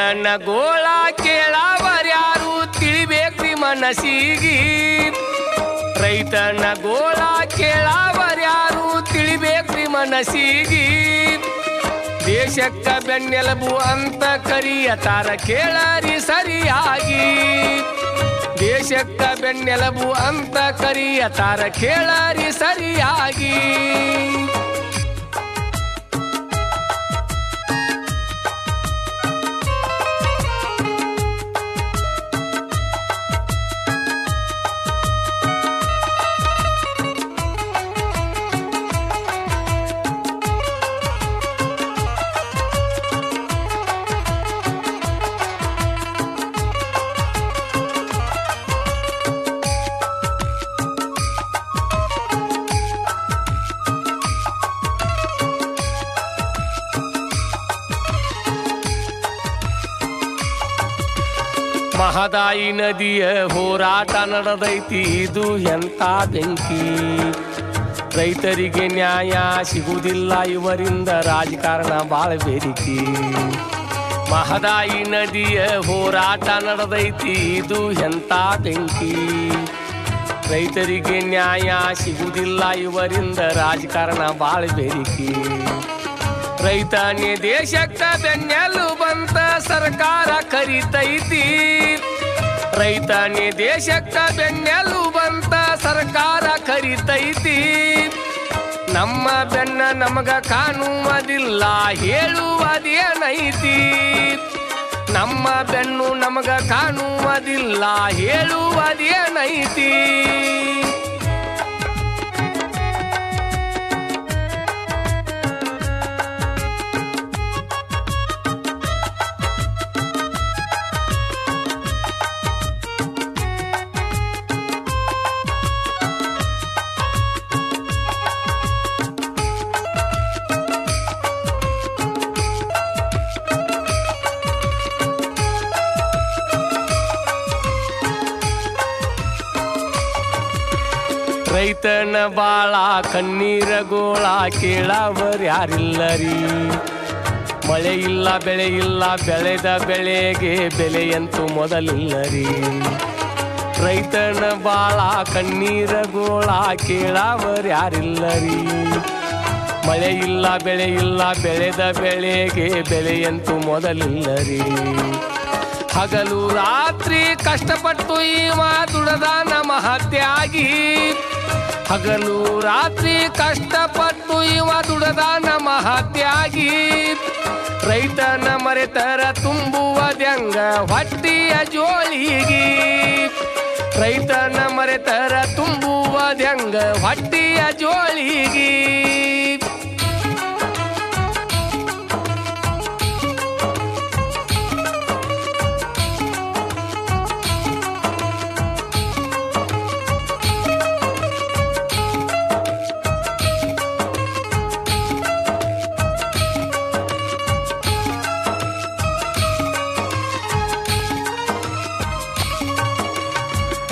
ರೈತನ ಗೋಳ ಕೇಳವರ್ಯಾರು ತಿಳಿಬೇಕ್ರಿ ಮನಸ್ಸಿಗಿ ರೈತನ ಗೋಳ ಕೇಳವರ್ಯಾರು ತಿಳಿಬೇಕ್ರಿ ಮನಸ್ಸಿಗಿ ದೇಶಕ್ಕ ಬೆನ್ನೆಲುಬು ಅಂತ ಕರಿಯತಾರ ಕೇಳರಿ ಸರಿಯಾಗಿ ದೇಶಕ್ಕ ಬೆನ್ನೆಲುಬು ಅಂತ ಕರಿಯತಾರ ಕೇಳರಿ ಸರಿಯಾಗಿ ಮಹದಾಯಿ ನದಿಯ ಹೋರಾಟ ನಡೆದೈತಿ ಇದು ಎಂಥ ಬೆಂಕಿ ರೈತರಿಗೆ ನ್ಯಾಯ ಸಿಗುವುದಿಲ್ಲ ಇವರಿಂದ ರಾಜಕಾರಣ ಬಾಳ ಬೇಡಿಕೆ ಮಹದಾಯಿ ನದಿಯ ಹೋರಾಟ ನಡೆದೈತಿ ಇದು ಎಂಥ ಬೆಂಕಿ ರೈತರಿಗೆ ನ್ಯಾಯ ಸಿಗುವುದಿಲ್ಲ ಇವರಿಂದ ರಾಜಕಾರಣ ಬಾಳ ಬೇಡಿಕೆ ರೈತನೇ ದೇಶಕ್ಕ ಬೆನ್ನೆಲುಬಂತ ಸರ್ಕಾರ ಕರಿತೈತಿ ರೈತನೇ ದೇಶಕ್ಕ ಬೆನ್ನೆಲುಬಂತ ಸರ್ಕಾರ ಕರಿತೈತಿ ನಮ್ಮ ಬೆನ್ನ ನಮಗ ಕಾಣುವುದಿಲ್ಲ ಹೇಳುವುದೇನೈತಿ ನಮ್ಮ ಬೆನ್ನು ನಮಗ ಕಾಣುವುದಿಲ್ಲ ಹೇಳುವುದೇನೈತಿ ರೈತನ ಬಾಳ ಕಣ್ಣೀರ ಗೋಳ ಕೇಳವರ್ ಯಾರಿಲ್ಲರಿ ಮಳೆ ಇಲ್ಲ ಬೆಳೆ ಇಲ್ಲ ಬೆಳೆದ ಬೆಳೆಗೆ ಬೆಲೆಯಂತೂ ಮೊದಲಿಲ್ಲರಿ ರೈತನ ಬಾಳ ಕಣ್ಣೀರ ಗೋಳ ಕೇಳವರ್ ಯಾರಿಲ್ಲರಿ ಮಳೆ ಇಲ್ಲ ಬೆಳೆ ಇಲ್ಲ ಬೆಳೆದ ಬೆಳೆಗೆ ಬೆಲೆಯಂತೂ ಮೊದಲಿಲ್ಲರಿ ಹಗಲು ರಾತ್ರಿ ಕಷ್ಟಪಟ್ಟು ಇವ ದುಡದಾನ ಮಹತ್ಯಾಗಿ ಹಗಲು ರಾತ್ರಿ ಕಷ್ಟಪಟ್ಟು ಇವ ದುಡದಾನ ಮಹತ್ಯಾಗಿ ರೈತನ ಮರೆತರ ತುಂಬುವುದ್ಯಂಗ ಹೊಟ್ಟಿಯ ಜೋಳಿಗಿ ರೈತನ ಮರೆತರ ತುಂಬುವುದ್ಯಂಗ ಹೊಟ್ಟಿಯ ಜೋಳಿಗಿ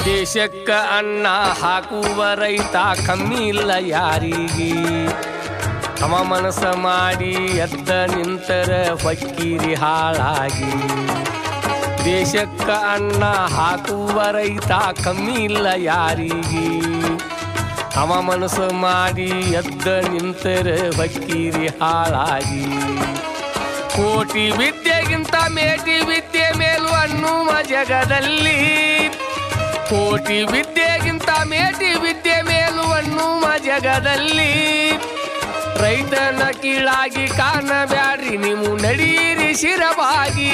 ದೇಶಕ್ಕ ಅನ್ನ ಹಾಕುವ ರೈತ ಕಮ್ಮಿ ಇಲ್ಲ ಯಾರಿಗೆ ಅವ ಮನಸ್ಸ ಮಾಡಿ ಎದ್ದ ನಿಂತರ ಹೊಕ್ಕಿರಿ ಹಾಳಾಗಿ ದೇಶಕ್ಕ ಅನ್ನ ಹಾಕುವ ರೈತ ಕಮ್ಮಿ ಇಲ್ಲ ಯಾರಿಗೆ ಅವ ಮನಸ್ಸು ಮಾಡಿ ಎದ್ದ ನಿಂತರ ಹೊಕ್ಕಿರಿ ಹಾಳಾಗಿ ಕೋಟಿ ವಿದ್ಯೆಗಿಂತ ಮೇಟಿ ವಿದ್ಯೆ ಮೇಲು ಅನ್ನುವ ಜಗದಲ್ಲಿ ಕೋಟಿ ವಿದ್ಯೆಗಿಂತ ಮೇಟಿ ವಿದ್ಯೆ ಮೇಲು ಅನ್ನುವ ಜಗದಲ್ಲಿ ರೈತನ ಕೀಳಾಗಿ ಕಾಣಬ್ಯಾಡ್ರಿ ನೀವು ನಡೀರಿ ಶಿರವಾಗಿ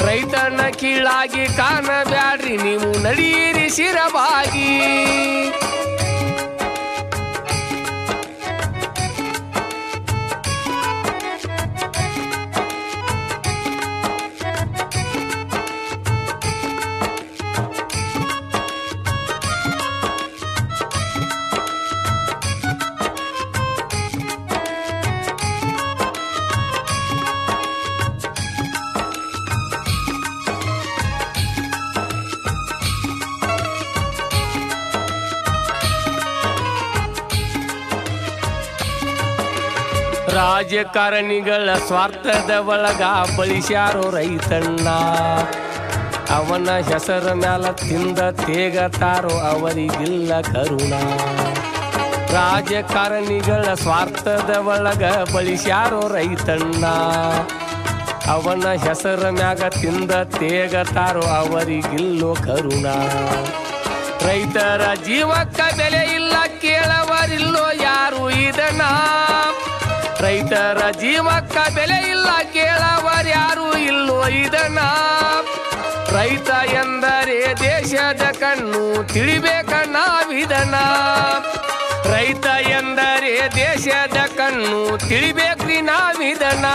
ರೈತನ ಕೀಳಾಗಿ ಕಾಣಬ್ಯಾಡ್ರಿ ನೀವು ನಡೀರಿ ಶಿರವಾಗಿ ರಾಜಕಾರಣಿಗಳ ಸ್ವಾರ್ಥದ ಒಳಗ ಬಳಸ್ಯಾರೋ ರೈತಣ್ಣ ಅವನ ಹೆಸರ ಮ್ಯಾಲ ತಿಂದ ತೇಗತಾರೋ ಅವರಿಗಿಲ್ಲ ಕರುಣ ರಾಜಕಾರಣಿಗಳ ಸ್ವಾರ್ಥದ ಒಳಗ ಬಳಸ್ಯಾರೋ ರೈತಣ್ಣ ಅವನ ಹೆಸರ ಮ್ಯಾಗ ತಿಂದ ತೇಗತಾರೋ ಅವರಿಗಿಲ್ಲೋ ಕರುಣ ರೈತರ ಜೀವಕ್ಕ ಬೆಲೆ ಇಲ್ಲ ಕೇಳವರಿಲ್ಲೋ ಯಾರು ಇದನ್ನ ರೈತರ ಜೀವಕ್ಕ ಬೆಲೆ ಇಲ್ಲ ಕೇಳವರ್ಯಾರು ಇಲ್ಲೋ ಇದನ್ನ ರೈತ ಎಂದರೆ ದೇಶದ ಕಣ್ಣು ತಿಳಿಬೇಕ ನಾವಿದನ್ನ ರೈತ ಎಂದರೆ ದೇಶದ ಕಣ್ಣು ತಿಳಿಬೇಕ್ರಿ ನಾವಿದನ್ನ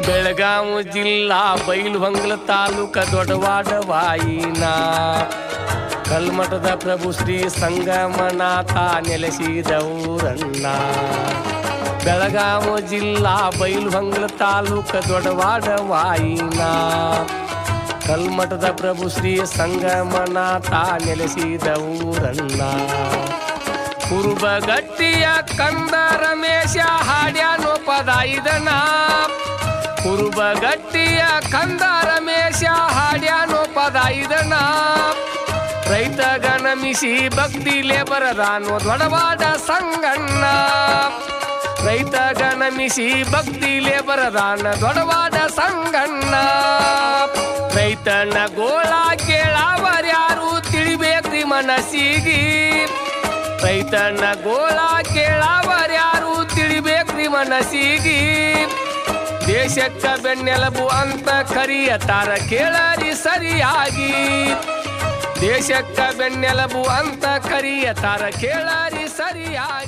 ಬೆಳಗಾವಿ ಜಿಲ್ಲಾ ಬೈಲಹೊಂಗಲ ತಾಲೂಕ ದೊಡ್ಡವಾಡವಾಯಿನ ಕಲ್ಮಠದ ಪ್ರಭು ಶ್ರೀ ಸಂಗಮನಾಥ ನೆಲೆಸಿದವರನ್ನ ಬೆಳಗಾವಿ ಜಿಲ್ಲಾ ಬೈಲಹೊಂಗಲ ತಾಲೂಕ ದೊಡ್ಡವಾಡವಾಯಿನ ಕಲ್ಮಠದ ಪ್ರಭು ಶ್ರೀ ಸಂಗಮನಾಥ ನೆಲೆಸಿದವರನ್ನ ಕುರುಬಗಟ್ಟಿಯ ಕಂದ ರಮೇಶ ಹಾಡ್ಯಾನೋ ಪದ ಇದನ ಕುರುಬಗಟ್ಟಿಯ ಕಂದ ರಮೇಶ ಹಾಡ್ಯಾನೋ ಪದ ಇದನ ರೈತಗ ನಮಿಸಿ ಭಕ್ತಿಲೇ ಬರದಾನೋ ದೊಡವಾಡ ಸಂಗಣ್ಣ ರೈತಗ ನಮಿಸಿ ಭಕ್ತಿಲೇ ಬರದಾನ ದೊಡವಾಡ ಸಂಗಣ್ಣ ರೈತನ ಗೋಳ ಕೇಳಾವರ್ಯಾರು ತಿಳಿಬೇಕ್ರಿ ಮನಸ್ಸಿಗಿ ರೈತನ ಗೋಳ ಕೇಳಾವರ್ಯಾರು ತಿಳಿಬೇಕ್ರಿ ಮನಸ್ಸಿಗಿ ದೇಶಕ್ಕ ಬೆನ್ನೆಲುಬು ಅಂತ ಕರಿಯತಾರ ಕೇಳರಿ ಸರಿಯಾಗಿ ದೇಶಕ್ಕ ಬೆನ್ನೆಲುಬು ಅಂತ ಕರಿಯತಾರ ಕೇಳರಿ ಸರಿಯಾಗಿ